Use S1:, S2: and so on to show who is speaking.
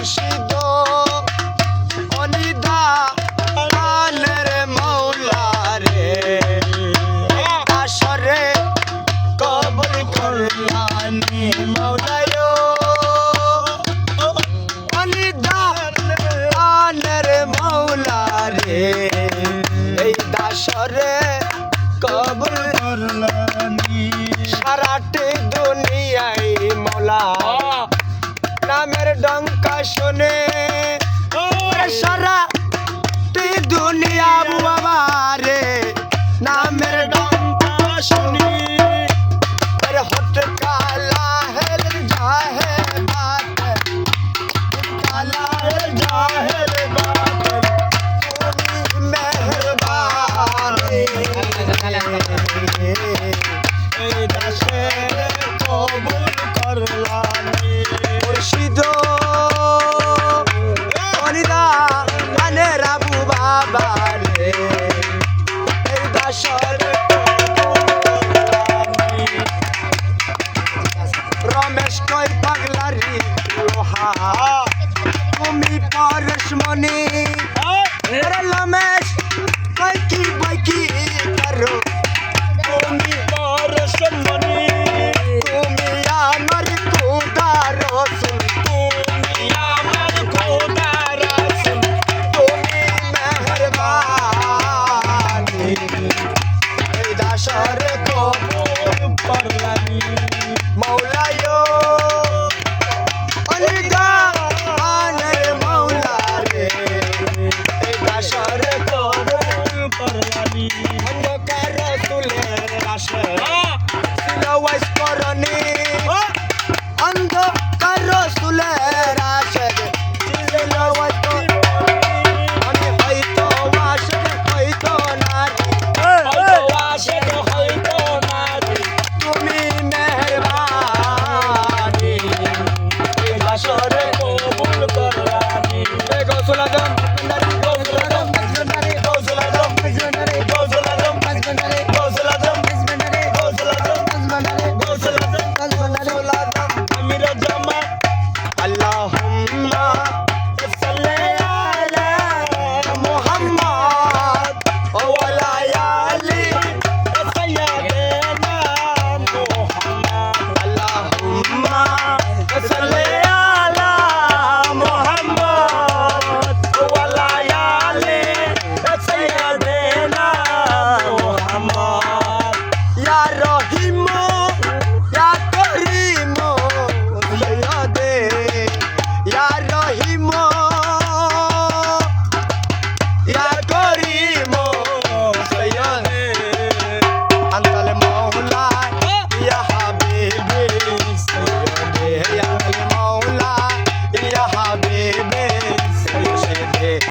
S1: মুর্শিদ অনিদা আনের মৌলা রে আসরে কবুল করলানি মৌলায় অনিদা আনের মৌলা রে এই দাসরে কবুল করলানি সারাটি দুনিয়ায় মৌলা নামের ডঙ্কা শুনে সারাটি দুনিয়া বাবা রে নামের ডঙ্কা শুনি হট কালা হেল জাহের বাত কালা হেল জাহের বাত তুমি মেহরবানি এই দাসের কবুল করলানি মুর্শিদ অনিদা আনের আবু বাবা রে এই দাসর রমেশ কই পাগলারি লোহা তুমি পরশমণি রমেশ কই কি বই কি করো